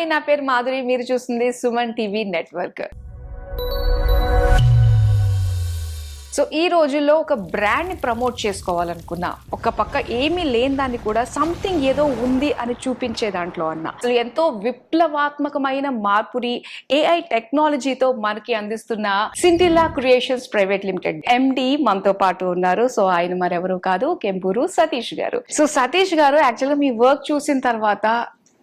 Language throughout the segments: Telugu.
హాయ్, నా పేరు మాధురి. మీరు చూస్తుంది సుమన్ టీవీ నెట్వర్క్. సో ఈ రోజుల్లో ఒక బ్రాండ్ ని ప్రమోట్ చేసుకోవాలనుకున్నా, ఒక పక్క ఏమీ లేని దాన్ని కూడా సంథింగ్ ఏదో ఉంది అని చూపించే దాంట్లో అన్న అసలు ఎంతో విప్లవాత్మకమైన మార్పుని ఏఐ టెక్నాలజీతో మనకి అందిస్తున్న సింటిల్లా క్రియేషన్స్ ప్రైవేట్ లిమిటెడ్ ఎండి మనతో పాటు ఉన్నారు. సో ఆయన మరెవరు కాదు, కెంపూరు సతీష్ గారు. సో సతీష్ గారు, యాక్చువల్గా మీ వర్క్ చూసిన తర్వాత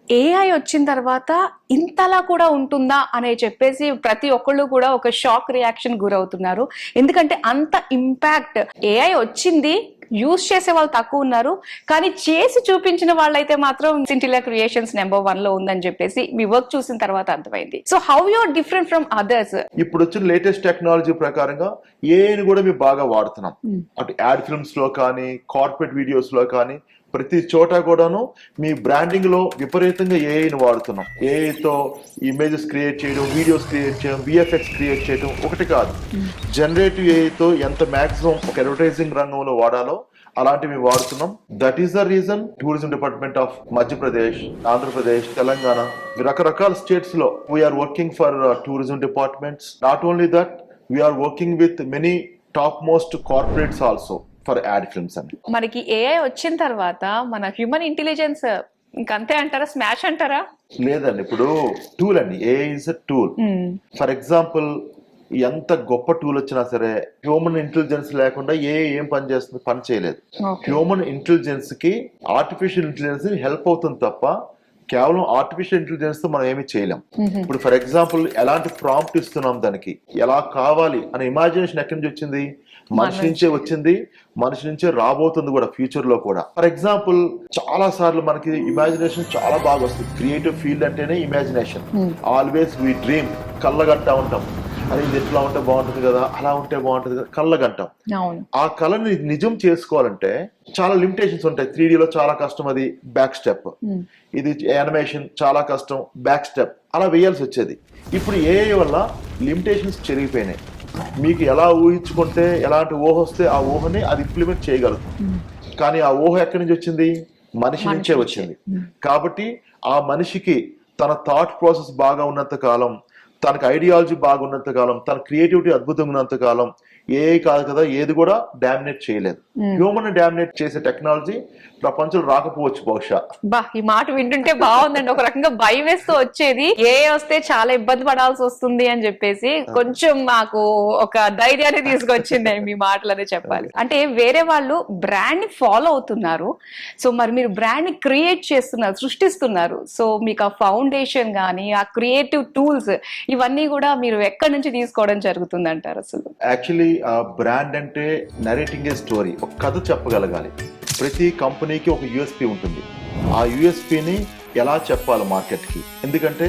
ఏఐ వచ్చిన తర్వాత ఇంతలా కూడా ఉంటుందా అని చెప్పేసి ప్రతి ఒక్కళ్ళు కూడా ఒక షాక్ రియాక్షన్ గురవుతున్నారు. ఎందుకంటే అంత ఇంపాక్ట్ ఏఐ వచ్చింది, యూజ్ చేసే వాళ్ళు తక్కువ ఉన్నారు, కానీ చేసి చూపించిన వాళ్ళైతే మాత్రం సింటిల్లా క్రియేషన్స్ నెంబర్ 1 లో ఉందని చెప్పేసి మీ వర్క్ చూసిన తర్వాత అర్థమైంది. So how you're different from others? ఇప్పుడు వచ్చిన లేటెస్ట్ టెక్నాలజీ ప్రకారంగా ఏఐని కూడా మేము బాగా వాడుతున్నాం. అటు యాడ్ ఫిల్మ్స్ లో కానీ, కార్పొరేట్ వీడియోస్ లో కానీ, ప్రతి చోట కూడాను మీ బ్రాండింగ్ లో విపరీతంగా ఏఐని వాడుతున్నాం. ఏఐతో ఇమేజెస్ క్రియేట్ చేయడం, వీడియోస్ క్రియేట్ చేయడం, విఎఫ్ఎక్స్ క్రియేట్ చేయడం ఒకటి కాదు. జనరేటివ్ ఏఐతో ఎంత మాక్సిమం ఒక అడ్వర్టైజింగ్ రంగంలో వాడాలో అలాంటివి వాడుతున్నాం. That is the reason tourism department of Madhya Pradesh, Andhra Pradesh, Telangana, రకరకాల స్టేట్స్ లో we are working for tourism departments. Not only that, we are working with many top most corporates also for ad films అని. మనకి ఏఐ వచ్చిన తర్వాత మన హ్యూమన్ ఇంటెలిజెన్స్ ఇంకంతే అంటారా, స్మాష్ అంటారా? లేదండి, ఇప్పుడు టూల్ అండి, AI is a tool. For example, ఎంత గొప్ప టూల్ వచ్చినా సరే హ్యూమన్ ఇంటెలిజెన్స్ లేకుండా ఏం పని చేస్తుంది? పని చేయలేదు. హ్యూమన్ ఇంటెలిజెన్స్ కి ఆర్టిఫిషియల్ ఇంటెలిజెన్స్ హెల్ప్ అవుతుంది తప్ప కేవలం ఆర్టిఫిషియల్ ఇంటెలిజెన్స్ తో మనం ఏమి చేయలేం. ఇప్పుడు ఫర్ ఎగ్జాంపుల్, ఎలాంటి ప్రాంప్ట్ ఇస్తున్నాం, దానికి ఎలా కావాలి అనే ఇమాజినేషన్ ఎక్కడి నుంచి వచ్చింది? మనిషి నుంచే వచ్చింది, మనిషి నుంచే రాబోతుంది కూడా ఫ్యూచర్ లో కూడా. ఫర్ ఎగ్జాంపుల్, చాలా సార్లు మనకి ఇమాజినేషన్ చాలా బాగా వస్తుంది. క్రియేటివ్ ఫీల్డ్ అంటేనే ఇమాజినేషన్. ఆల్వేస్ వీ డ్రీమ్, కళ్ళగంటా ఉంటాం. అది ఇది ఎట్లా ఉంటే బాగుంటుంది కదా, అలా ఉంటే బాగుంటుంది కదా, కళ్ళగంటాం. ఆ కళని నిజం చేసుకోవాలంటే చాలా లిమిటేషన్స్ ఉంటాయి. 3D లో చాలా కష్టం, అది బ్యాక్ స్టెప్. ఇది యానిమేషన్ చాలా కష్టం, బ్యాక్ స్టెప్ అలా వేయాల్సి వచ్చేది. ఇప్పుడు ఏఐ వల్ల లిమిటేషన్స్ చెరిగిపోయినాయి. మీకు ఎలా ఊహించుకుంటే, ఎలాంటి ఊహ వస్తే ఆ ఊహని అది ఇంప్లిమెంట్ చేయగలుగుతుంది. కానీ ఆ ఊహ ఎక్కడి నుంచి వచ్చింది? మనిషి నుంచే వచ్చింది. కాబట్టి ఆ మనిషికి తన థాట్ ప్రాసెస్ బాగా ఉన్నంత కాలం, తనకు ఐడియాలజీ బాగున్నంత కాలం, తన క్రియేటివిటీ అద్భుతంగా ఉన్నంత కాలం ఏఐ కాదు కదా ఏది కూడా డామినేట్ చేయలేదు. హ్యూమన్ డామినేట్ చేసే టెక్నాలజీ ప్రపంచంలో రాకపోవచ్చు బహుశా. ఈ మాట వింటుంటే బాగుందండి. ఒక రకంగా భయం వేస్తూ వచ్చేది, ఏ వస్తే చాలా ఇబ్బంది పడాల్సి వస్తుంది అని చెప్పేసి కొంచెం మాకు ఒక ధైర్యాన్ని తీసుకొచ్చింది మీ మాటలనే చెప్పాలి. అంటే వేరే వాళ్ళు బ్రాండ్ ని ఫాలో అవుతున్నారు, సో మరి మీరు బ్రాండ్ ని క్రియేట్ చేస్తున్నారు, సృష్టిస్తున్నారు. సో మీకు ఆ ఫౌండేషన్ గానీ, ఆ క్రియేటివ్ టూల్స్ ఇవన్నీ కూడా మీరు ఎక్కడి నుంచి తీసుకోవడం జరుగుతుంది అంటారు? అసలు యాక్చువల్లీ ఆ బ్రాండ్ అంటే నరేటింగ్ ఏ స్టోరీ, ఒక కథ చెప్పగలగాలి. ప్రతి కంపెనీకి ఒక యూఎస్పీ ఉంటుంది. ఆ యూఎస్పీని ఎలా చెప్పాలి మార్కెట్కి? ఎందుకంటే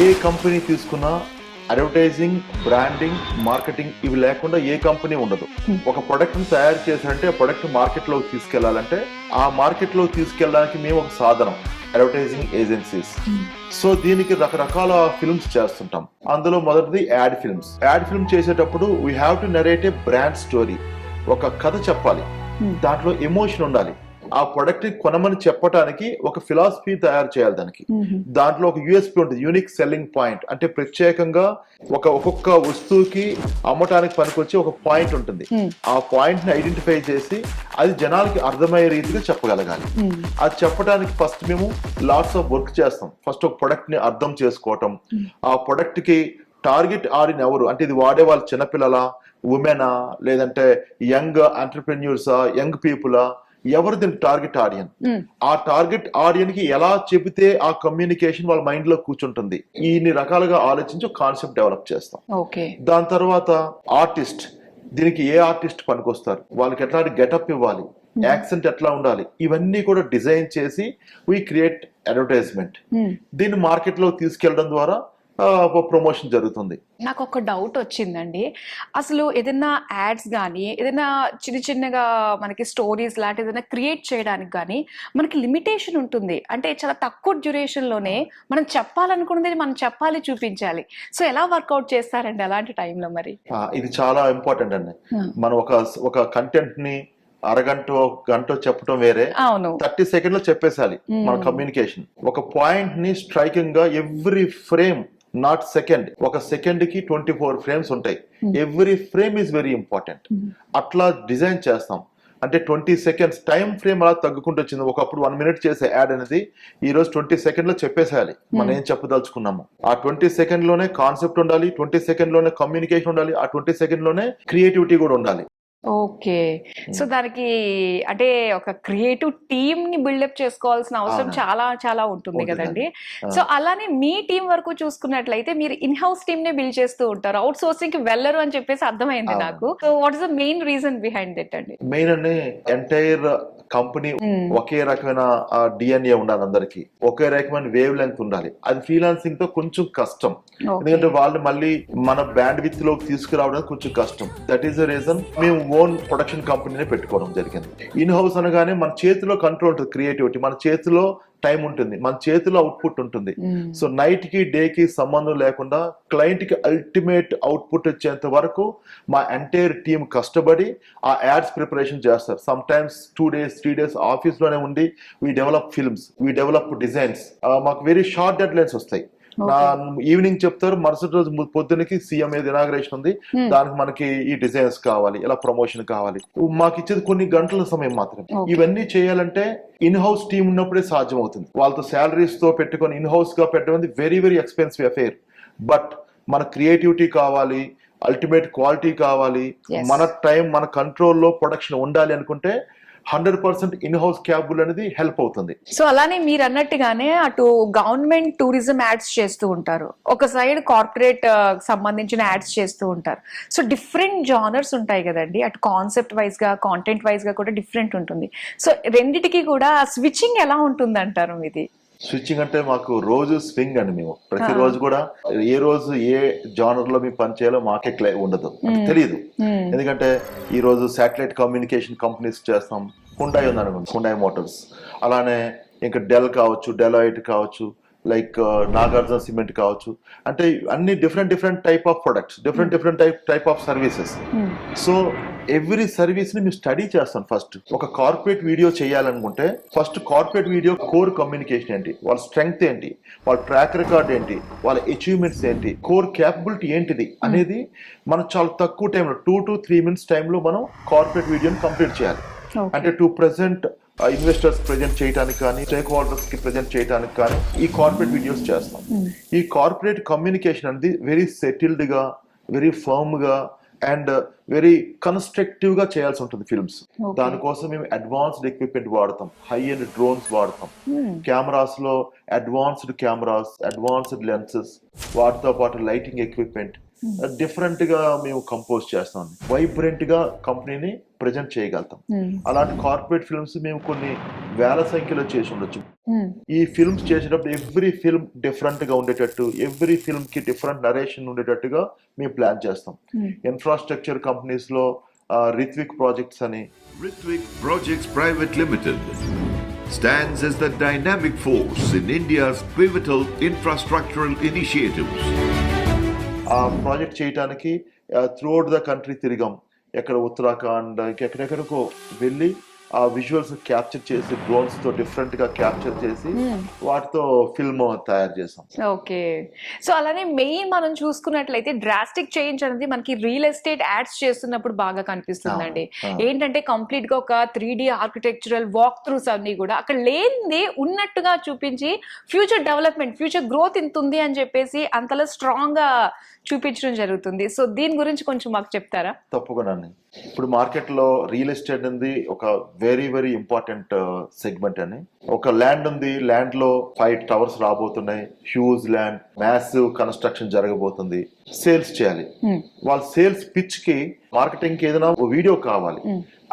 ఏ కంపెనీ తీసుకున్నా అడ్వర్టైజింగ్, బ్రాండింగ్, మార్కెటింగ్ ఇవి లేకుండా ఏ కంపెనీ ఉండదు. ఒక ప్రొడక్ట్ ని తయారు చేశారంటే ఆ ప్రొడక్ట్ మార్కెట్ లోకి తీసుకెళ్లాలంటే ఆ మార్కెట్ లోకి తీసుకెళ్ళడానికి మేము ఒక సాధనం, అడ్వర్టైజింగ్ ఏజెన్సీస్. సో దీనికి రకరకాల ఫిల్మ్స్ చేస్తుంటాం. అందులో మొదటిది యాడ్ ఫిల్మ్స్. యాడ్ ఫిల్మ్ చేసేటప్పుడు we have to narrate A brand story. ఒక కథ చెప్పాలి, దాంట్లో ఎమోషన్ ఉండాలి. ఆ ప్రొడక్ట్ కొనమని చెప్పడానికి ఒక ఫిలాసఫీ తయారు చేయాలి దానికి. దాంట్లో ఒక యూఎస్పీ ఉంటుంది, యూనిక్ సెల్లింగ్ పాయింట్. అంటే ప్రత్యేకంగా ఒక్కొక్క వస్తువుకి అమ్మటానికి పనికొచ్చి ఒక పాయింట్ ఉంటుంది. ఆ పాయింట్ ని ఐడెంటిఫై చేసి అది జనాలకి అర్థమయ్యే రీతిగా చెప్పగలగాలి. అది చెప్పడానికి ఫస్ట్ మేము లాట్స్ ఆఫ్ వర్క్ చేస్తాం. ఫస్ట్ ఒక ప్రొడక్ట్ ని అర్థం చేసుకోవటం, ఆ ప్రొడక్ట్ కి టార్గెట్ ఆడియన్స్ ఎవరు, అంటే ఇది వాడే వాళ్ళు చిన్నపిల్లలా, ఉమెనా, లేదంటే యంగ్ ఎంటర్ప్రెన్యూర్సా, యంగ్ పీపులా, ఎవరు దీని టార్గెట్ ఆడియన్. ఆ టార్గెట్ ఆడియన్ కి ఎలా చెబితే ఆ కమ్యూనికేషన్ వాళ్ళ మైండ్ లో కూర్చుంటుంది. ఇన్ని రకాలుగా ఆలోచించి కాన్సెప్ట్ డెవలప్ చేస్తాం. దాని తర్వాత ఆర్టిస్ట్, దీనికి ఏ ఆర్టిస్ట్ పనికొస్తారు, వాళ్ళకి ఎట్లాంటి గెటప్ ఇవ్వాలి, యాక్సెంట్ ఎట్లా ఉండాలి, ఇవన్నీ కూడా డిజైన్ చేసి వీ క్రియేట్ అడ్వర్టైజ్మెంట్. దీన్ని మార్కెట్ లో తీసుకెళ్లడం ద్వారా ప్రమోషన్ జరుగుతుంది. నాకు ఒక డౌట్ వచ్చిందండి. అసలు ఏదైనా యాడ్స్ కానీ, ఏదైనా చిన్నగా మనకి స్టోరీస్ లాంటి ఏదైనా క్రియేట్ చేయడానికి కానీ మనకి లిమిటేషన్ ఉంటుంది. అంటే చాలా తక్కువ డ్యూరేషన్ లోనే మనం చెప్పాలనుకున్నది మనం చెప్పాలి, చూపించాలి. సో ఎలా వర్కౌట్ చేస్తారండి అలాంటి టైంలో? మరి ఇది చాలా ఇంపార్టెంట్ అండి. మనం ఒక కంటెంట్ ని అరగంట గంట చెప్పడం వేరే, అవును 30 సెకండ్లో చెప్పేసాలి మన కమ్యూనికేషన్. ఒక పాయింట్ ని స్ట్రైకింగ్ గా ఎవ్రీ ఫ్రేమ్, నాట్ సెకండ్, ఒక సెకండ్ కి 24 ఫ్రేమ్స్ ఉంటాయి. Every frame is very important. అట్లా డిజైన్ చేస్తాం. అంటే 20 సెకండ్స్ టైం ఫ్రేమ్ అలా తగ్గుకుంటూ వచ్చింది. ఒకప్పుడు 1 మినిట్ చేసే యాడ్ అనేది ఈ రోజు 20 సెకండ్ లో చెప్పేసేయాలి మనం ఏం చెప్పదలుచుకున్నాము. ఆ 20 సెకండ్ లోనే కాన్సెప్ట్ ఉండాలి, 20 సెకండ్ లోనే కమ్యూనికేషన్ ఉండాలి, ఆ 20 సెకండ్ లోనే క్రియేటివిటీ కూడా ఉండాలి. ఓకే. సో దానికి అంటే ఒక క్రియేటివ్ టీమ్ ని బిల్డప్ చేసుకోవాల్సిన అవసరం అవునండి. చాలా చాలా ఉంటుంది కదండి. సో అలానే మీ టీం వరకు చూసుకున్నట్లయితే మీరు ఇన్ హౌస్ టీమ్ నే బిల్డ్ చేస్తూ ఉంటారు, అవుట్ సోర్సింగ్ కి వెళ్ళరు అని చెప్పేసి అర్థమైంది అవును. నాకు. So what is the main reason behind that అండి? మెయిన్ అంటే ఎంటైర్ కంపెనీ ఒకే రకమైన డిఎన్ఏ ఉండాలి, అందరికి ఒకే రకమైన వేవ్ లెంగ్త్ ఉండాలి. అది ఫ్రీలాన్సింగ్ తో కొంచెం కష్టం, ఎందుకంటే వాళ్ళు మళ్ళీ మన బ్యాండ్ విత్ లోకి తీసుకురావడానికి కొంచెం కష్టం. దట్ ఈస్ ద రీజన్ మేము ఓన్ ప్రొడక్షన్ కంపెనీనే పెట్టుకోవడం జరిగింది. ఇన్ హౌస్ అనగానే మన చేతిలో కంట్రోల్ ఉంటుంది, క్రియేటివిటీ మన చేతిలో, టైం ఉంటుంది, మన చేతిలో అవుట్పుట్ ఉంటుంది. సో నైట్ కి డే కి సంబంధం లేకుండా క్లయింట్ కి అల్టిమేట్ అవుట్పుట్ వచ్చేంత వరకు మా ఎంటైర్ టీమ్ కష్టపడి ఆ యాడ్స్ ప్రిపరేషన్ చేస్తారు. Some times 2 days 3 days office లోనే ఉండి we develop films, we develop designs. మాకు వెరీ షార్ట్ డెడ్ లైన్స్ వస్తాయి. నా ఈవినింగ్ చెప్తారు, మరుసటి రోజు పొద్దునకి సీఎం ఏది ఇనాగ్రేషన్ ఉంది, దానికి మనకి ఈ డిజైన్స్ కావాలి, ఇలా ప్రమోషన్ కావాలి. మాకు ఇచ్చేది కొన్ని గంటల సమయం మాత్రమే. ఇవన్నీ చేయాలంటే ఇన్ హౌస్ టీమ్ ఉన్నప్పుడే సాధ్యం అవుతుంది. వాళ్ళతో శాలరీస్ తో పెట్టుకొని ఇన్ హౌస్ గా పెట్టడం very very expensive affair. But మన క్రియేటివిటీ కావాలి, అల్టిమేట్ క్వాలిటీ కావాలి, మన టైం మన కంట్రోల్లో ప్రొడక్షన్ ఉండాలి అనుకుంటే 100% ఇన్ హౌస్ క్యాబుల్ అనేది హెల్ప్ అవుతుంది. సో అలానే మీరు అన్నట్టుగానే అటు గవర్నమెంట్ టూరిజం యాడ్స్ చేస్తూ ఉంటారు, ఒక సైడ్ కార్పొరేట్ సంబంధించిన యాడ్స్ చేస్తూ ఉంటారు. సో డిఫరెంట్ జానర్స్ ఉంటాయి కదండి, అటు కాన్సెప్ట్ వైజ్ గా కాంటెంట్ వైజ్ గా కూడా డిఫరెంట్ ఉంటుంది. సో రెండిటికి కూడా స్విచ్చింగ్ ఎలా ఉంటుంది అంటారు మీది? స్విచ్చింగ్ అంటే మాకు రోజు స్వింగ్ అండి. మేము ప్రతిరోజు కూడా ఏ రోజు ఏ జానర్ లో మేము పనిచేయాలో మాకే ఉండదు, తెలియదు. ఎందుకంటే ఈ రోజు శాటిలైట్ కమ్యూనికేషన్ కంపెనీస్ చేస్తాం, హుండాయ్ ఉందనుకోండి, హుండాయ్ మోటార్స్, అలానే ఇంకా డెల్ కావచ్చు, డెలాయిట్ కావచ్చు, లైక్ నాగార్జున సిమెంట్ కావచ్చు. అంటే అన్ని different type of products, different type of services. So every service ని మేము స్టడీ చేస్తాం. ఫస్ట్ ఒక కార్పొరేట్ వీడియో చేయాలనుకుంటే first corporate video core communication ఏంటి, వాళ్ళ స్ట్రెంగ్త్ ఏంటి, వాళ్ళ ట్రాక్ రికార్డ్ ఏంటి, వాళ్ళ అచీవ్మెంట్స్ ఏంటి, కోర్ క్యాపబిలిటీ ఏంటిది అనేది మనం చాలా తక్కువ టైంలో 2 to 3 minutes టైంలో మనం కార్పొరేట్ వీడియోని కంప్లీట్ చేయాలి. అంటే టు ప్రెజెంట్ ఇన్వెస్టర్స్ ప్రెజెంట్ చేయడానికి కానీ, స్టేక్ హోల్డర్స్ కి ప్రెజెంట్ చేయడానికి కానీ ఈ కార్పొరేట్ వీడియోస్ చేస్తాం. ఈ కార్పొరేట్ కమ్యూనికేషన్ అనేది వెరీ సెటిల్డ్ గా, వెరీ ఫర్మ్ గా అండ్ వెరీ కన్స్ట్రక్టివ్ గా చేయాల్సి ఉంటుంది ఫిల్మ్స్. దానికోసం మేము అడ్వాన్స్డ్ ఎక్విప్మెంట్ వాడతాం, హై అండ్ డ్రోన్స్ వాడతాం, కెమెరాస్ లో అడ్వాన్స్డ్ కెమెరాస్, అడ్వాన్స్డ్ లెన్సెస్, వాటితో పాటు లైటింగ్ ఎక్విప్మెంట్ డిఫరెంట్ గా మేము కంపోజ్ చేస్తాం. వైబ్రెంట్ గా కంపెనీని ప్రెజెంట్ చేయగలుగుతాం. అలాంటి కార్పొరేట్ ఫిల్మ్స్ మేము కొన్ని వేల సంఖ్యలో చేసి ఉండొచ్చు. ఈ ఫిల్మ్స్ చేసేటప్పుడు ఎవ్రీ ఫిల్మ్ డిఫరెంట్ గా ఉండేటట్టు, ఎవ్రీ ఫిల్మ్ కి డిఫరెంట్ నరేషన్ ఉండేటట్టుగా మేము ప్లాన్ చేస్తాం. ఇన్ఫ్రాస్ట్రక్చర్ కంపెనీస్ లో రిత్విక్ ప్రాజెక్ట్స్ అని, Ritwik Projects Private Limited stands as the dynamic force in India's pivotal infrastructural initiatives. ఆ ప్రాజెక్ట్ చేయడానికి త్రూఅవుట్ ద కంట్రీ తిరిగాం. ఎక్కడ ఉత్తరాఖండ్ ఎక్కడెక్కడికో వెళ్ళి ఆ విజువల్స్ క్యాప్చర్ చేసి డ్రోన్స్ తో డిఫరెంట్ గా క్యాప్చర్ చేసి వాటితో ఫిల్మ్ తయారు చేసాం. ఓకే. సో అలానే మెయిన్ మనం చూసుకున్నట్లయితే డ్రాస్టిక్ చేంజ్ అనేది మనకి రియల్ ఎస్టేట్ యాడ్స్ చేస్తున్నప్పుడు బాగా కనిపిస్తుందండి. ఏంటంటే కంప్లీట్ గా ఒక 3D ఆర్కిటెక్చరల్ వాక్ త్రూస్ అన్ని కూడా అక్కడ లేనిది ఉన్నట్టుగా చూపించి ఫ్యూచర్ డెవలప్మెంట్, ఫ్యూచర్ గ్రోత్ ఇంత ఉంది అని చెప్పేసి అంతలా స్ట్రాంగ్ గా చూపించడం జరుగుతుంది. సో దీని గురించి కొంచెం మాకు చెప్తారా? తప్పకుండా. ఇప్పుడు మార్కెట్ లో రియల్ ఎస్టేట్ అనేది ఒక వెరీ వెరీ ఇంపార్టెంట్ సెగ్మెంట్ అని. ఒక ల్యాండ్ ఉంది, ల్యాండ్ లో 5 towers రాబోతున్నాయి, హ్యూజ్ ల్యాండ్, మ్యాసివ్ కన్స్ట్రక్షన్ జరగబోతుంది, సేల్స్ చేయాలి. వాళ్ళ సేల్స్ పిచ్ కి మార్కెటింగ్ కి ఏదైనా వీడియో కావాలి,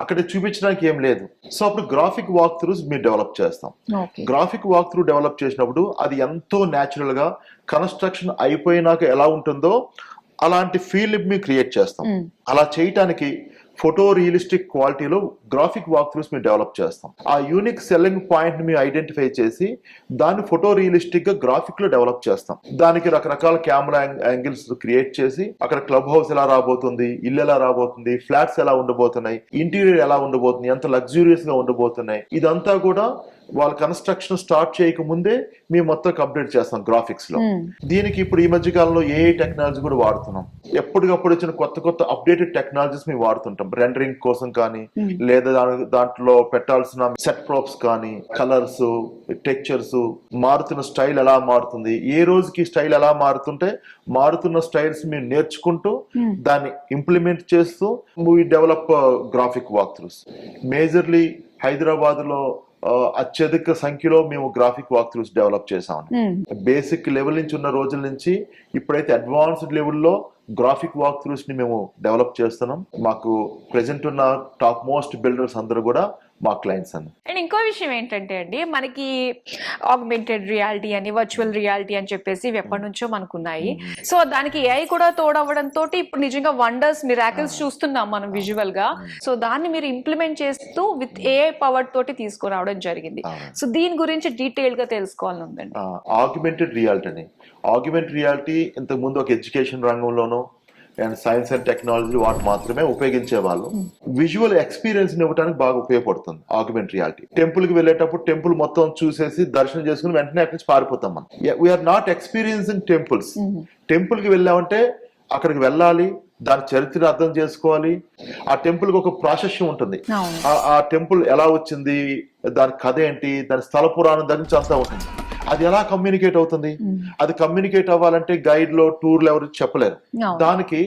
అక్కడ చూపించడానికి ఏం లేదు. సో అప్పుడు గ్రాఫిక్ వాక్ త్రూస్ మేము డెవలప్ చేస్తాం. గ్రాఫిక్ వాక్ త్రూ డెవలప్ చేసినప్పుడు అది ఎంతో న్యాచురల్ గా కన్స్ట్రక్షన్ అయిపోయినాక ఎలా ఉంటుందో అలాంటి ఫీల్ మేము క్రియేట్ చేస్తాం. అలా చేయటానికి ఫోటో రియలిస్టిక్ క్వాలిటీలో గ్రాఫిక్ వాక్ త్రూస్ మేము డెవలప్ చేస్తాం. ఆ యూనిక్ సెల్లింగ్ పాయింట్ ని మేము ఐడెంటిఫై చేసి దాన్ని ఫోటో రియలిస్టిక్ గా గ్రాఫిక్ లో డెవలప్ చేస్తాం. దానికి రకరకాల కెమెరా యాంగిల్స్ క్రియేట్ చేసి అక్కడ క్లబ్ హౌస్ ఎలా రాబోతుంది, ఇల్లు ఎలా రాబోతుంది, ఫ్లాట్స్ ఎలా ఉండబోతున్నాయి, ఇంటీరియర్ ఎలా ఉండబోతుంది, ఎంత లగ్జూరియస్ గా ఉండబోతున్నాయి, ఇదంతా కూడా వాళ్ళ కన్స్ట్రక్షన్ స్టార్ట్ చేయక ముందే మేము మొత్తం కంప్లీట్ చేస్తాం గ్రాఫిక్స్ లో. దీనికి ఇప్పుడు ఈ మధ్య కాలంలో ఏఐ టెక్నాలజీ కూడా వాడుతున్నాం. ఎప్పటికప్పుడు వచ్చిన కొత్త అప్డేటెడ్ టెక్నాలజీస్ మేము వాడుతుంటాం. రెండరింగ్ కోసం కానీ, లేదా దాంట్లో పెట్టాల్సిన సెట్ ప్రాప్స్ కానీ, కలర్స్, టెక్చర్స్, మారుతున్న స్టైల్ ఎలా మారుతుంది, ఏ రోజుకి స్టైల్ ఎలా మారుతుంటే మారుతున్న స్టైల్స్ మేము నేర్చుకుంటూ దాన్ని ఇంప్లిమెంట్ చేస్తూ we develop graphic walk throughs. Majorly Hyderabad లో అత్యధిక సంఖ్యలో మేము గ్రాఫిక్ వాక్ త్రూస్ డెవలప్ చేసాం. బేసిక్ లెవెల్ నుంచి ఉన్న రోజుల నుంచి ఇప్పుడైతే అడ్వాన్స్డ్ లెవెల్లో గ్రాఫిక్ వాక్ త్రూస్ ని మేము డెవలప్ చేస్తున్నాం. మాకు ప్రెసెంట్ ఉన్న టాప్ మోస్ట్ బిల్డర్స్ అందరూ కూడా మా క్లయింట్స్ అండి. అండ్ ఇంకో విషయం ఏంటంటే అండి, మనకి ఆగ్మెంటెడ్ రియాలిటీ అని, వర్చువల్ రియాలిటీ అని చెప్పేసి ఇవి ఎప్పటి నుంచో మనకున్నాయి. సో దానికి ఏఐ కూడా తోడవడంతో ఇప్పుడు నిజంగా వండర్స్, మిరాకిల్స్ చూస్తున్నాం మనం విజువల్ గా. సో దాన్ని మీరు ఇంప్లిమెంట్ చేస్తూ విత్ ఏఐ పవర్ తోటి తీసుకురావడం జరిగింది. సో దీని గురించి డీటెయిల్ గా తెలుసుకోవాలని ఉందండి. ఆగ్మెంటెడ్ రియాలిటీ అని, ఆగ్మెంటెడ్ రియాలిటీ ఇంతకు ముందు ఒక ఎడ్యుకేషన్ రంగంలోనూ అండ్ సైన్స్ అండ్ టెక్నాలజీ వాటి మాత్రమే ఉపయోగించే వాళ్ళు. విజువల్ ఎక్స్పీరియన్స్ ఇవ్వడానికి బాగా ఉపయోగపడుతుంది ఆగ్మెంటెడ్ రియాలిటీ. టెంపుల్ కి వెళ్ళేటప్పుడు టెంపుల్ మొత్తం చూసేసి దర్శనం చేసుకుని వెంటనే అక్కడి నుంచి పారిపోతాం మనం. We are not experiencing temples. Temple కి వెళ్ళామంటే అక్కడికి వెళ్ళాలి, దాని చరిత్ర అర్థం చేసుకోవాలి. ఆ టెంపుల్ కి ఒక ప్రాశస్యం ఉంటుంది. ఆ టెంపుల్ ఎలా వచ్చింది, దాని కథ ఏంటి, దాని స్థల పురాణం దగ్గర నుంచి అంతా ఉంటుంది. అది ఎలా కమ్యూనికేట్ అవుతుంది? అది కమ్యూనికేట్ అవ్వాలంటే గైడ్ లో, టూర్లు ఎవరు చెప్పలేరు. దానికి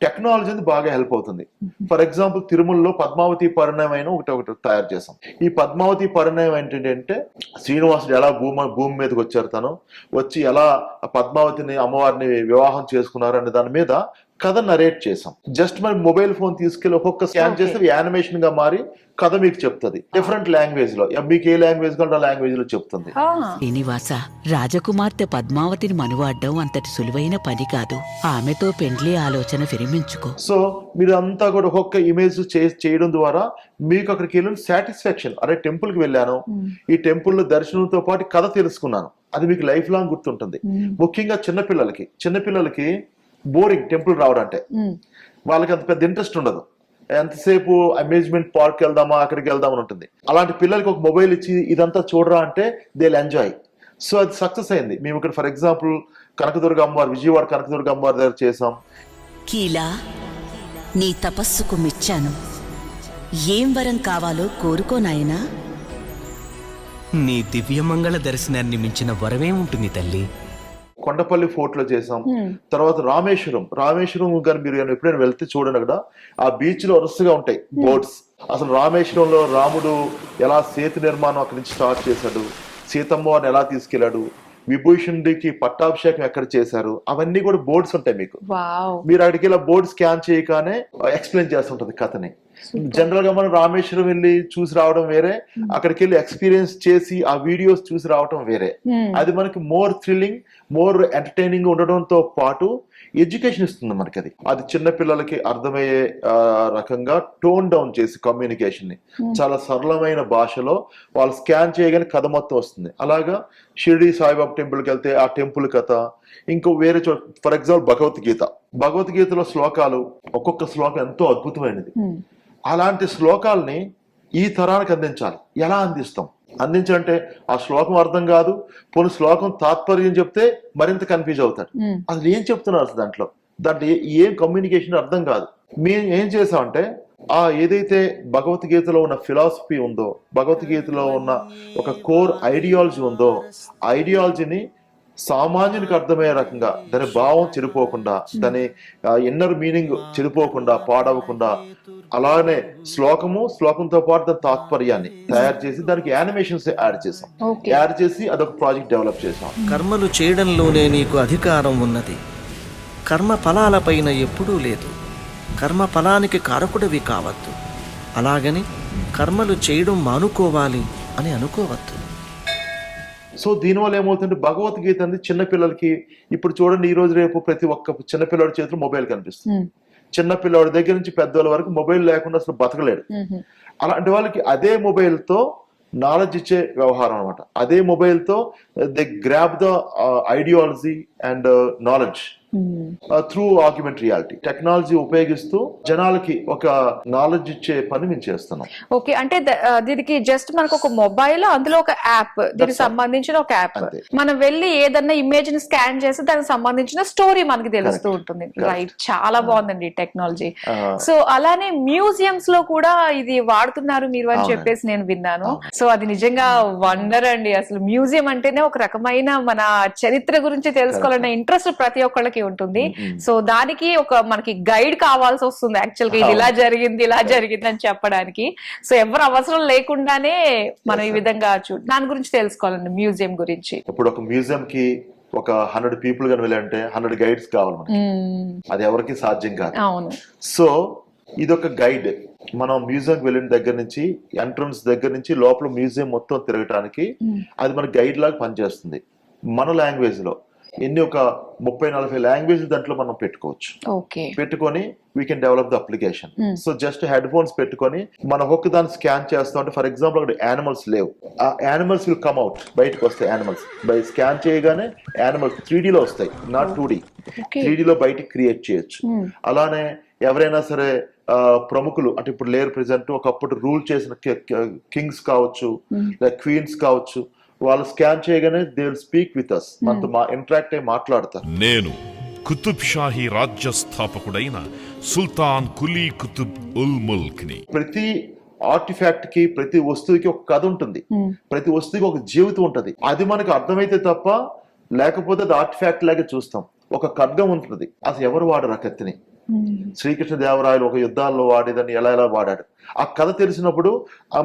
టెక్నాలజీ బాగా హెల్ప్ అవుతుంది. ఫర్ ఎగ్జాంపుల్ తిరుమలలో పద్మావతి పరిణయం ఒకటి తయారు చేసాం. ఈ పద్మావతి పరిణయం ఏంటంటే శ్రీనివాసుడు ఎలా భూమి మీదకి వచ్చారు, తను వచ్చి ఎలా పద్మావతిని అమ్మవారిని వివాహం చేసుకున్నారు అనే దాని మీద కథ నరేట్ చేసాం. జస్ట్ మరి మొబైల్ ఫోన్ తీసుకెళ్లి ఒక్కొక్క స్కాన్ చేస్తే యానిమేషన్ గా మారి కథ మీకు చెప్తుంది. డిఫరెంట్ లాంగ్వేజ్ లో, మీకు ఏ లాంగ్వేజ్ కావాలంటే ఆ లాంగ్వేజ్ లో చెప్తుంది. శ్రీనివాస, రాజకుమార్తె పద్మావతిని మనువాడడం అంతటి సులువైన పని కాదు. ఆమెతో పెండ్లి ఆలోచన విరమించుకో. సో మీరు అంతా కూడా ఒక్కొక్క ఇమేజ్ చేయడం ద్వారా మీకు అక్కడికి వెళ్ళిన సాటిస్ఫాక్షన్, అరే టెంపుల్ కి వెళ్ళాను, ఈ టెంపుల్ లో దర్శనంతో పాటు కథ తెలుసుకున్నాను, అది మీకు లైఫ్ లాంగ్ గుర్తుంటుంది. ముఖ్యంగా చిన్నపిల్లలకి బోరింగ్ టెంపుల్ రావడం అంటే, వాళ్ళకి అంత పెద్ద ఇంట్రెస్ట్ ఉండదు. ఎంతసేపు అమ్యూజ్మెంట్ పార్క్ వెళ్దామా, అక్కడికి వెళ్దామని ఉంటుంది. అలాంటి పిల్లలకి ఒక మొబైల్ ఇచ్చి ఇదంతా చూడరా అంటే దే విల్ ఎంజాయ్. సో అది సక్సెస్ అయింది. మేము ఇక్కడ ఫర్ ఎగ్జాంపుల్ కనకదుర్గ అమ్మవారు, విజయవాడ కనకదుర్గ అమ్మవారి దగ్గర చేసాం. కీలా, నీ తపస్సుకు మెచ్చాను. ఏం వరం కావాలో కోరుకో నాయనా. నీ దివ్యమంగళ దర్శనాన్ని మించిన వరమేముంటుంది తల్లి? కొండపల్లి ఫోర్ట్ లో చేసాం. తర్వాత రామేశ్వరం కానీ మీరు ఎప్పుడైనా వెళ్తే చూడండి, అక్కడ ఆ బీచ్ లో వరుసగా ఉంటాయి బోట్స్. అసలు రామేశ్వరంలో రాముడు ఎలా సేతు నిర్మాణం అక్కడి నుంచి స్టార్ట్ చేశాడు, సీతమ్మవారిని ఎలా తీసుకెళ్లాడు, విభూషణుడికి పట్టాభిషేకం ఎక్కడ చేశారు, అవన్నీ కూడా బోర్డ్స్ ఉంటాయి మీకు. మీరు అక్కడికి ఇలా బోర్డ్ స్కాన్ చేయగానే ఎక్స్ప్లెయిన్ చేస్తుంటది కథని. జనరల్ గా మనం రామేశ్వరం వెళ్ళి చూసి రావడం వేరే, అక్కడికి వెళ్ళి ఎక్స్పీరియన్స్ చేసి ఆ వీడియోస్ చూసి రావడం వేరే. అది మనకి మోర్ థ్రిల్లింగ్, మోర్ ఎంటర్టైనింగ్ ఉండడంతో పాటు ఎడ్యుకేషన్ ఇస్తుంది మనకి. అది చిన్న పిల్లలకి అర్థమయ్యే రకంగా టోన్ డౌన్ చేసి కమ్యూనికేషన్ ని చాలా సరళమైన భాషలో వాళ్ళు స్కాన్ చేయగానే కథ మొత్తం వస్తుంది. అలాగా షిరిడి సాయిబాబా టెంపుల్కి వెళ్తే ఆ టెంపుల్ కథ, ఇంకో వేరే చోట ఫర్ ఎగ్జాంపుల్ భగవద్గీతలో శ్లోకాలు, ఒక్కొక్క శ్లోకం ఎంతో అద్భుతమైనది. అలాంటి శ్లోకాలని ఈ తరానికి అందించాలి. ఎలా అందించాలంటే ఆ శ్లోకం అర్థం కాదు, పోనీ శ్లోకం తాత్పర్యం చెప్తే మరింత కన్ఫ్యూజ్ అవుతాడు. అసలు ఏం చెప్తున్నారు దాంట్లో ఏం కమ్యూనికేషన్ అర్థం కాదు. మేము ఏం చేసామంటే ఏదైతే భగవద్గీతలో ఉన్న ఫిలాసఫీ ఉందో, భగవద్గీతలో ఉన్న ఒక కోర్ ఐడియాలజీ ఉందో, ఐడియాలజీని సామాన్యునికి అర్థమయ్యే రకంగా, దాని భావం చెడిపోకుండా, దాని ఇన్నర్ మీనింగ్ చెడిపోకుండా, పాడవకుండా, అలానే శ్లోకంతో పాటు దాని తాత్పర్యాన్ని తయారు చేసి దానికి యానిమేషన్స్ యాడ్ చేసి అదొక ప్రాజెక్ట్ డెవలప్ చేసాం. కర్మలు చేయడంలోనే నీకు అధికారం ఉన్నది, కర్మ ఫలాలపైన ఎప్పుడూ లేదు. కర్మ ఫలానికి కారకుడివి కావద్దు. అలాగని కర్మలు చేయడం మానుకోవాలి అని అనుకోవద్దు. సో దీనివల్ల ఏమవుతుందంటే భగవద్గీత అనేది చిన్నపిల్లలకి, ఇప్పుడు చూడండి ఈ రోజు రేపు ప్రతి ఒక్క చిన్నపిల్లడి చేతిలో మొబైల్ కనిపిస్తుంది. చిన్న పిల్లవాడి దగ్గర నుంచి పెద్దవాళ్ళ వరకు మొబైల్ లేకుండా అసలు బతకలేడు. అలాంటి వాళ్ళకి అదే మొబైల్ తో నాలెడ్జ్ ఇచ్చే వ్యవహారం అనమాట. అదే మొబైల్ తో they grab the ideology and knowledge through augment reality. Technology ఉపయోగిస్తూ జనాలకి ఒక నాలెడ్జ్ ఇచ్చే పని మేము చేస్తున్నాం. ఓకే, అంటే దీనికి జస్ట్ మనకు ఒక మొబైల్, అందులో ఒక యాప్, దీనికి సంబంధించిన ఒక యాప్, మనం వెళ్ళి ఏదన్నా ఇమేజ్ ని స్కాన్ చేసి దానికి సంబంధించిన స్టోరీ మనకి తెలుస్తూ ఉంటుంది. రైట్, చాలా బాగుందండి టెక్నాలజీ. సో అలానే మ్యూజియంస్ లో కూడా ఇది వాడుతున్నారు మీరు అని చెప్పేసి నేను విన్నాను. సో అది నిజంగా వండర్ అండి. అసలు మ్యూజియం అంటేనే ఒక రకమైన మన చరిత్ర గురించి తెలుసుకోవాలన్న ఇంట్రెస్ట్ ప్రతి ఒక్కళ్ళకి ఉంటుంది. సో దానికి ఒక మనకి గైడ్ కావాల్సి వస్తుంది యాక్చువల్ గా, ఇది ఇలా జరిగింది ఇలా జరిగింది అని చెప్పడానికి. సో ఎవరు అవసరం లేకుండానే మనం ఈ విధంగా దాని గురించి తెలుసుకోవాలండి, మ్యూజియం గురించి. ఇప్పుడు ఒక మ్యూజియం కి ఒక 100 పీపుల్ కానీ వెళ్ళాలంటే 100 గైడ్స్ కావాలి మనకి. అది ఎవరికి సాధ్యం కాదు. అవును. సో ఇదొక గైడ్. మనం మ్యూజియంకి వెళ్ళిన దగ్గర నుంచి, ఎంట్రన్స్ దగ్గర నుంచి లోపల మ్యూజియం మొత్తం తిరగటానికి అది మన గైడ్ లాగా పనిచేస్తుంది. మన లాంగ్వేజ్ లో ఎన్ని ఒక 30-40 లాంగ్వేజ్ దాంట్లో మనం పెట్టుకోవచ్చు. పెట్టుకొని we can develop the application. So just head phones పెట్టుకొని మన ఒక్క దాన్ని స్కాన్ చేస్తాం అంటే, ఫర్ ఎగ్జాంపుల్ అక్కడ యానిమల్స్ లేవు, ఆ యానిమల్స్ విల్ కమ్ అవుట్, బయటకు వస్తాయి యానిమల్స్. బై స్కాన్ చేయగానే యానిమల్స్ 3D లో వస్తాయి, నాట్ 2D. 3D లో బయటికి క్రియేట్ చేయొచ్చు. అలానే ఎవరైనా సరే ప్రముఖులు అంటే ఇప్పుడు లేరు ప్రెసెంట్, ఒకప్పుడు రూల్ చేసిన కింగ్స్ కావచ్చు, లేదా క్వీన్స్ కావచ్చు, వాళ్ళు స్కాన్ చేయగానే they will speak with us, మనతో ఇంటరాక్ట్ అయ్యి మాట్లాడతారు. నేను కుతుబ్ షాహీ రాజ్య స్థాపకుడైన సుల్తాన్ కులీ కుతుబ్ ఉల్ ముల్క్ ని. ప్రతి ఆర్టిఫాక్ట్ కి, ప్రతి వస్తువుకి ఒక కథ ఉంటుంది, ప్రతి వస్తువుకి ఒక జీవితం ఉంటది. అది మనకు అర్థమైతే తప్ప, లేకపోతే అది ఆర్టిఫాక్ట్ లాగా చూస్తాం. ఒక ఖడ్గం ఉంటుంది, అసలు ఎవరు వాడరు ఆ కత్తిని. శ్రీకృష్ణదేవరాయలు ఒక యుద్ధాల్లో వాడేదని ఎలా వాడాడు, ఆ కథ తెలిసినప్పుడు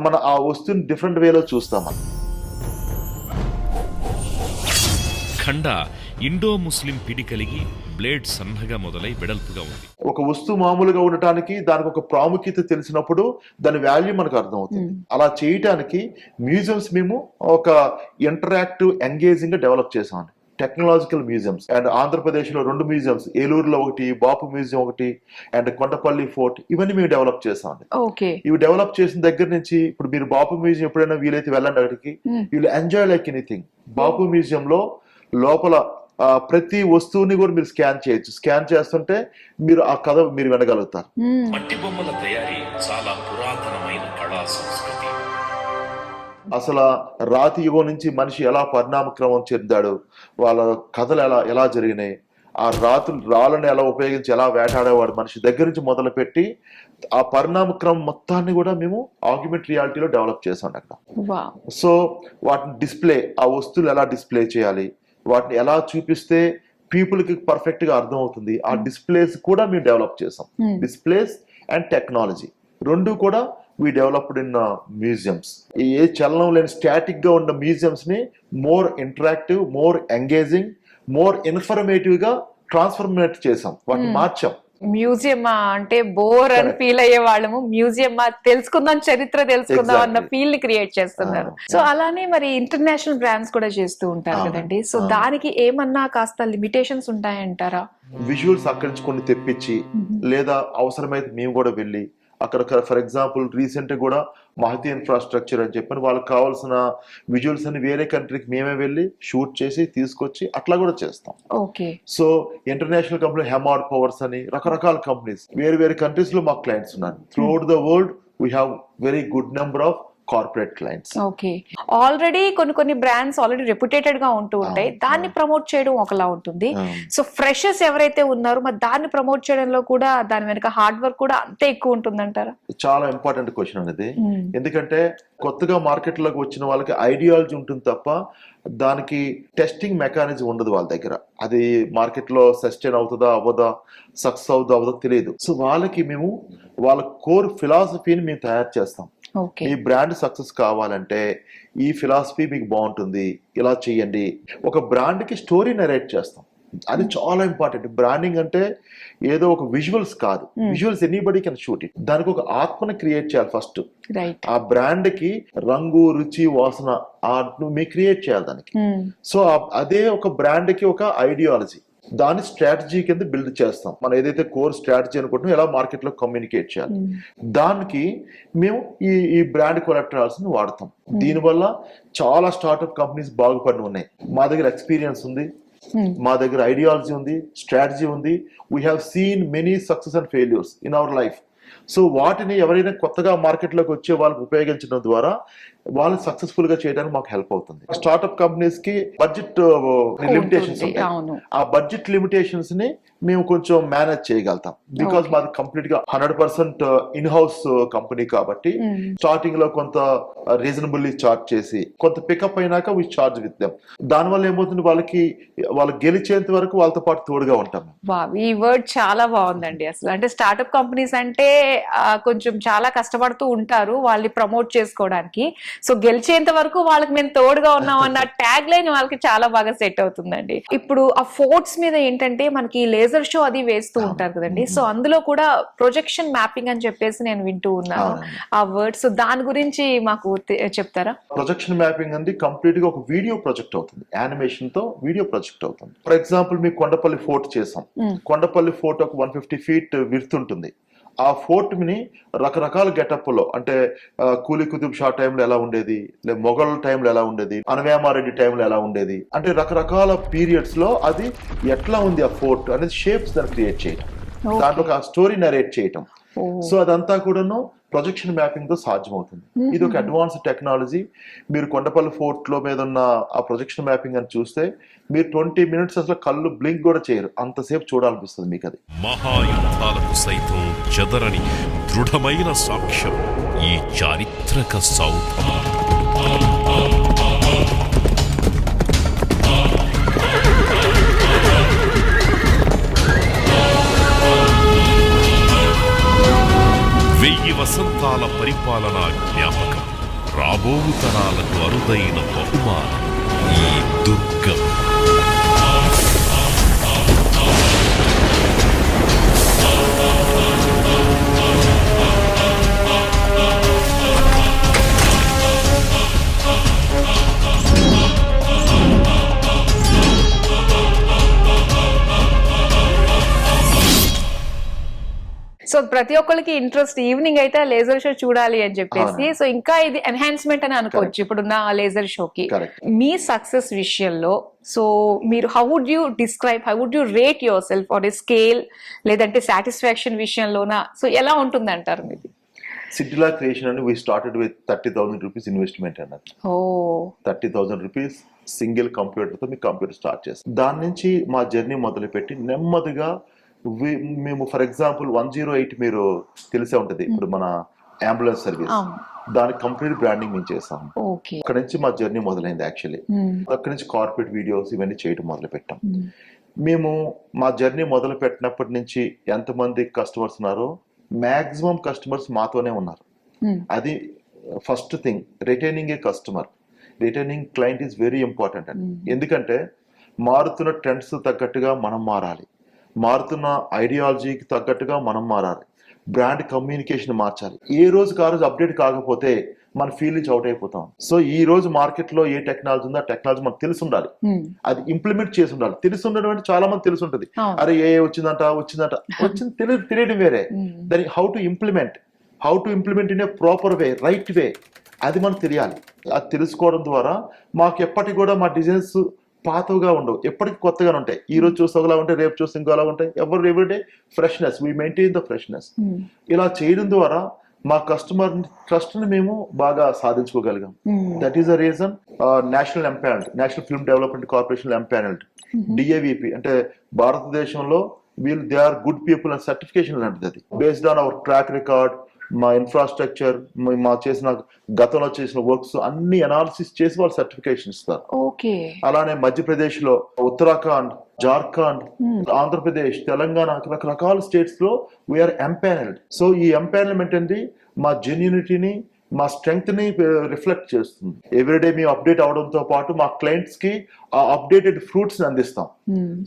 మన ఆ వస్తువుని డిఫరెంట్ వేలో చూస్తాం మనం. ఖండ ఇండో ముస్లిం పిడి కలిగి బ్లేడ్ సన్నగా మొదలై వెడల్పుగా ఉంది. ఒక వస్తువు మామూలుగా ఉండటానికి దానికి ఒక ప్రాముఖ్యత తెలిసినప్పుడు దాని వాల్యూ మనకు అర్థం అవుతుంది. అలా చేయటానికి మ్యూజియంస్ మేము ఒక ఇంటరాక్టివ్, ఎంగేజింగ్ గా డెవలప్ చేసాం. Technological museums. అండ్ ఆంధ్రప్రదేశ్ లో 2 మ్యూజియంస్, ఏలూరులో ఒకటి, బాపు మ్యూజియం ఒకటి, అండ్ కొండపల్లి ఫోర్ట్, ఇవన్నీ మేము డెవలప్ చేసాం. ఇవి డెవలప్ చేసిన దగ్గర నుంచి ఇప్పుడు మీరు బాపు మ్యూజియం ఎప్పుడైనా వీలైతే వెళ్ళండి అక్కడికి, you will enjoy like anything. Bapu museum లో లోపల ప్రతి వస్తువుని కూడా మీరు స్కాన్ చేయొచ్చు. స్కాన్ చేస్తుంటే మీరు ఆ కథ మీరు వినగలుగుతారు. మట్టి బొమ్మల తయారీ చాలా పురాతనమైన కళా సంస్కృతి. అసలు రాతి యుగం నుంచి మనిషి ఎలా పరిణామక్రమం చెందాడు, వాళ్ళ కథలు ఎలా జరిగినాయి, ఆ రాళ్ళని ఎలా ఉపయోగించి ఎలా వేటాడేవాడు మనిషి దగ్గర నుంచి మొదలు పెట్టి ఆ పరిణామక్రమం మొత్తాన్ని కూడా మేము ఆగ్మెంట్ రియాలిటీలో డెవలప్ చేసాం అక్కడ. సో వాటిని డిస్ప్లే, ఆ వస్తువులు ఎలా డిస్ప్లే చేయాలి, వాటిని ఎలా చూపిస్తే పీపుల్ కి పర్ఫెక్ట్ గా అర్థం అవుతుంది, ఆ డిస్ప్లేస్ కూడా మేము డెవలప్ చేసాం. డిస్ప్లేస్ అండ్ టెక్నాలజీ రెండు కూడా we developed in museums. ఏ చలనం లేని స్టాటిక్ గా ఉన్న మ్యూజియంస్ ని more interactive, more engaging, more informative గా ట్రాన్స్ఫర్మేట్ చేసాం, వాటిని మార్చాం. మ్యూజియం అంటే బోర్ అని ఫీల్ అయ్యే వాళ్ళము, మ్యూజియం తెలుసుకుందాం, చరిత్ర తెలుసుకుందాం అన్న ఫీల్ ని క్రియేట్ చేస్తున్నారు. సో అలానే మరి ఇంటర్నేషనల్ బ్రాండ్స్ కూడా చేస్తూ ఉంటారు కదండి. సో దానికి ఏమన్నా కాస్త లిమిటేషన్స్ ఉంటాయంటారా? విజువల్స్ అక్కడి నుంచి కొన్ని తెప్పించి, లేదా అవసరమైతే మేము కూడా వెళ్ళి అక్కడ, ఫర్ ఎగ్జాంపుల్ రీసెంట్ కూడా మహతి ఇన్ఫ్రాస్ట్రక్చర్ అని చెప్పని వాళ్ళకి కావాల్సిన విజువల్స్ అని వేరే కంట్రీకి మేమే వెళ్ళి షూట్ చేసి తీసుకొచ్చి అట్లా కూడా చేస్తాం. సో ఇంటర్నేషనల్ కంపెనీ హెమాడ్ పవర్స్ అని రకరకాల కంపెనీస్ వేరే కంట్రీస్ లో మాకు క్లయింట్స్ ఉన్నారు. Through out the world we have very good number of corporate clients. Already కొన్ని బ్రాండ్స్ ఆల్రెడీ రెప్యుటేటెడ్ గా ఉంటూ ఉంటాయి, దాన్ని ప్రమోట్ చేయడం ఒకలా ఉంటుంది. సో ఫ్రెషర్స్ ఎవరైతే ఉన్నారో మరి దాన్ని ప్రమోట్ చేయడంలో కూడా దాని వెనక హార్డ్ వర్క్ కూడా అంతే ఎక్కువ ఉంటుందంటారా? చాలా ఇంపార్టెంట్ క్వశ్చన్ అనేది. ఎందుకంటే కొత్తగా మార్కెట్ లోకి వచ్చిన వాళ్ళకి ఐడియాలజీ ఉంటుంది తప్ప దానికి టెస్టింగ్ మెకానిజం ఉండదు వాళ్ళ దగ్గర. అది మార్కెట్ లో సస్టైన్ అవుతుందా అవ్వదా, సక్సెస్ అవుతుందా తెలియదు. సో వాళ్ళకి మేము వాళ్ళ కోర్ ఫిలాసఫీని మేము తయారు చేస్తాం. ఈ బ్రాండ్ సక్సెస్ కావాలంటే ఈ ఫిలాసఫీ మీకు బాగుంటుంది, ఇలా చెయ్యండి. ఒక బ్రాండ్ కి స్టోరీ నరేట్ చేస్తాం, అది చాలా ఇంపార్టెంట్. బ్రాండింగ్ అంటే ఏదో ఒక విజువల్స్ కాదు, visuals anybody can shoot it. దానికి ఒక ఆత్మని క్రియేట్ చేయాలి ఫస్ట్. ఆ బ్రాండ్ కి రంగు, రుచి, వాసన మీకు క్రియేట్ చేయాలి దానికి. సో అదే ఒక బ్రాండ్ కి ఒక ఐడియాలజీ. దాని స్ట్రాటజీ కింద బిల్డ్ చేస్తాం. మనం ఏదైతే కోర్ స్ట్రాటజీ అనుకుంటున్నాం ఎలా మార్కెట్ లో కమ్యూనికేట్ చేయాలి, దానికి మేము ఈ బ్రాండ్ కొలెక్టరల్స్ ని వాడతాం. దీనివల్ల చాలా స్టార్ట్అప్ కంపెనీస్ బాగుపడి ఉన్నాయి. మా దగ్గర ఎక్స్పీరియన్స్ ఉంది, మా దగ్గర ఐడియాలజీ ఉంది, స్ట్రాటజీ ఉంది. We have seen many success and failures in our life. So వాటిని ఎవరైనా కొత్తగా మార్కెట్లోకి వచ్చే వాళ్ళకి ఉపయోగించడం ద్వారా వాళ్ళు సక్సెస్ఫుల్ గా చేయడానికి మాకు హెల్ప్ అవుతుంది. స్టార్ట్అప్ కంపెనీస్ కి బడ్జెట్ లిమిటేషన్స్ ఉంటాయి. ఆ బడ్జెట్ లిమిటేషన్స్ ని మేము కొంచెం మేనేజ్ చేయగలుగుతాం. బికాస్ మాది కంప్లీట్ గా 100% ఇన్ హౌస్ కంపెనీ కాబట్టి స్టార్టింగ్ లో కొంత రీజనబుల్లీ చార్జ్ చేసి కొంత పికప్ అయినాక వి చార్జ్ విత్ దెమ్. దానివల్ల ఏమవుతుంది, వాళ్ళు గెలిచేంత వరకు వాళ్ళతో పాటు తోడుగా ఉంటాం. ఈ వర్డ్ చాలా బాగుందండి. అసలు అంటే స్టార్ట్అప్ కంపెనీస్ అంటే కొంచెం చాలా కష్టపడుతూ ఉంటారు వాళ్ళని ప్రమోట్ చేసుకోవడానికి. సో గెలిచేంత వరకు వాళ్ళకి మేము తోడుగా ఉన్నాం అన్న ట్యాగ్ లైన్ వాళ్ళకి చాలా బాగా సెట్ అవుతుందండి. ఇప్పుడు ఆ ఫోర్ట్స్ మీద ఏంటంటే మనకి లేజర్ షో అది వేస్తూ ఉంటారు కదండి. సో అందులో కూడా ప్రొజెక్షన్ మ్యాపింగ్ అని చెప్పేసి నేను వింటూ ఉన్నాను ఆ వర్డ్. సో దాని గురించి మాకు చెప్తారా? ప్రొజెక్షన్ మ్యాపింగ్ అనేది కంప్లీట్ గా ఒక వీడియో ప్రాజెక్ట్ అవుతుంది, యానిమేషన్ తో వీడియో ప్రాజెక్ట్ అవుతుంది. For example me Kondapalli fort చేసాం. కొండపల్లి ఫోర్ట్ ఒక 150 feet విడ్త్ ఉంటుంది. ఆ ఫోర్ట్ ని రకరకాల గెటప్ లో, అంటే కూలీ కుతుబ్ షా టైంలో ఎలా ఉండేది, లేదా మొఘల్ టైంలో ఎలా ఉండేది, అనవేమారెడ్డి టైంలో ఎలా ఉండేది, అంటే రకరకాల పీరియడ్స్ లో అది ఎట్లా ఉంది ఆ ఫోర్ట్ అనేది షేప్స్ దాన్ని క్రియేట్ చేయటం, దాంట్లో ఒక స్టోరీ నరేట్ చేయటం. సో అదంతా కూడాను ప్రొజెక్షన్ మ్యాపింగ్ తో సాధ్యమవుతుంది. ఇది ఒక అడ్వాన్స్డ్ టెక్నాలజీ. మీరు కొండపల్లి ఫోర్ట్ లో మీద ఉన్న ఆ ప్రొజెక్షన్ మ్యాపింగ్ అని చూస్తే మీరు 20 minutes అసలు కళ్ళు బ్లింక్ కూడా చేయరు, అంతసేపు చూడాలనిపిస్తుంది మీకు. అది మహాయుద్ధాలకు సైతం చెదరని దృఢమైన సాక్ష్యం ఈ చారిత్రక సౌధం. వసంతాల పరిపాలనా జ్ఞాపకం, రాబోవు తరాలకు అరుదైన బహుమానం ఈ దుర్గం. సో ప్రతి ఒక్కరికి ఇంట్రెస్ట్ ఈవినింగ్ అయితే లేజర్ షో చూడాలి అని చెప్పేసి. సో ఇంకా ఇది ఎన్హాన్స్మెంట్ అని అనుకోవచ్చు ఇప్పుడున్న లేజర్ షోకి. మీ సక్సెస్ విషయంలో సో మీరు how would you rate yourself on a scale, లేదంటే సాటిస్ఫాక్షన్ విషయంలోనా? సో ఎలా ఉంటుంది అంటారు మీది? సిటీలా క్రియేషన్ అని we started with 30,000 rupees investment అన్నది. 30,000 rupees సింగిల్ కంప్యూటర్ తో మీ కంప్యూటర్ స్టార్ట్ చేస్తాం. దాని నుంచి మా జర్నీ మొదలుపెట్టి నెమ్మదిగా మేము ఫర్ ఎగ్జాంపుల్ 108 మీరు తెలిసే ఉంటది, ఇప్పుడు మన అంబులెన్స్ సర్వీస్, దానికి కంప్లీట్ బ్రాండింగ్ మేము చేసాం. అక్కడ నుంచి మా జర్నీ మొదలైంది. యాక్చువల్లీ అక్కడి నుంచి కార్పొరేట్ వీడియోస్ ఇవన్నీ చేయడం మొదలు పెట్టాం. మేము మా జర్నీ మొదలు పెట్టినప్పటి నుంచి ఎంతమంది కస్టమర్స్ ఉన్నారో మాక్సిమం కస్టమర్స్ మాతోనే ఉన్నారు. అది first thing. Retaining A customer, retaining client is very important అండి. ఎందుకంటే మారుతున్న ట్రెండ్స్ తగ్గట్టుగా మనం మారాలి, మారుతున్న ఐడియాలజీకి తగ్గట్టుగా మనం మారాలి, బ్రాండ్ కమ్యూనికేషన్ మార్చాలి. ఏ రోజుకి ఆ రోజు అప్డేట్ కాకపోతే మన ఫీల్డ్ నుంచి అవుట్ అయిపోతాం. సో ఈ రోజు మార్కెట్ లో ఏ టెక్నాలజీ ఉందో ఆ టెక్నాలజీ మనకు తెలిసి ఉండాలి, అది ఇంప్లిమెంట్ చేసి ఉండాలి. తెలిసి ఉండడం అంటే చాలా మంది తెలిసి ఉంటుంది, అరే ఏ వచ్చింది తెలియడం వేరే. దాని how to implement in a proper way, right way, అది మనకు తెలియాలి. అది తెలుసుకోవడం ద్వారా మాకు ఎప్పటికి కూడా మా డిజైన్స్ పాతగా ఉండవు, ఎప్పటికీ కొత్తగానే ఉంటాయి. ఈ రోజు చూస్తే ఒకలా ఉంటాయి, రేపు చూస్తే ఇంకోలా ఉంటాయి. Everyday freshness, we maintain the freshness. ఇలా చేయడం ద్వారా మా కస్టమర్ ట్రస్ట్ ని మేము బాగా సాధించుకోగలిగాం. That is the reason National Film Development Corporation empanelled, DAVP అంటే భారతదేశంలో they are good people and certification లాంటిది. అది based on our track record, మా ఇన్ఫ్రాస్ట్రక్చర్, మా చేసిన గతంలో చేసిన వర్క్స్ అన్ని అనాలిసిస్ చేసి వాళ్ళు సర్టిఫికేషన్ ఇస్తారు. అలానే మధ్యప్రదేశ్ లో, ఉత్తరాఖండ్, జార్ఖండ్, ఆంధ్రప్రదేశ్, తెలంగాణ, రకరకాల స్టేట్స్ లో వీఆర్ ఎంపానల్డ్. సో ఈ ఎంపానల్మెంట్ అనేది మా జెన్యూనిటీని, మా స్ట్రెంగ్త్ ని రిఫ్లెక్ట్ చేస్తుంది. ఎవ్రీడే మేము అప్డేట్ అవడంతో పాటు మా క్లయింట్స్ కి ఆ అప్డేటెడ్ ఫ్రూట్స్ అందిస్తాం.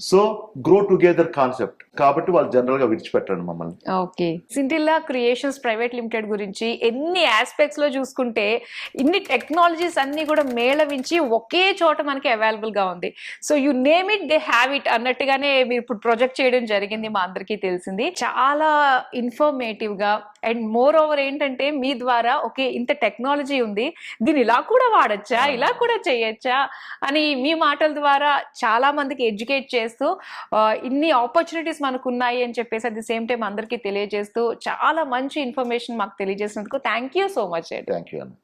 సో గ్రో టుగెదర్ కాన్సెప్ట్ కాబట్టి వాళ్ళు జనరల్ గా విడిచిపెట్టండి మమ్మల్ని. Okay, Scintilla creations private limited గురించి ఎన్ని ఆస్పెక్ట్స్ లో చూసుకుంటే ఇన్ని టెక్నాలజీస్ అన్ని కూడా మేళవించి ఒకే చోట మనకి అవైలబుల్ గా ఉంది. So you name it they have it అన్నట్టుగానే మీరు ఇప్పుడు ప్రొజెక్ట్ చేయడం జరిగింది, మా అందరికీ తెలిసింది. చాలా ఇన్ఫర్మేటివ్ గా అండ్ మోర్ ఓవర్ ఏంటంటే మీ ద్వారా ఓకే ఇంత టెక్నాలజీ ఉంది, దీన్ని ఇలా కూడా వాడచ్చా, ఇలా కూడా చేయొచ్చా అని మీ మాటల ద్వారా చాలా మందికి ఎడ్యుకేట్ చేస్తూ ఇన్ని ఆపర్చునిటీస్ మనకు ఉన్నాయి అని చెప్పేసి అట్ ది సేమ్ టైం అందరికీ తెలియజేస్తూ చాలా మంచి ఇన్ఫర్మేషన్ మాకు తెలియజేసినందుకు thank you so much. Thank you అన్న.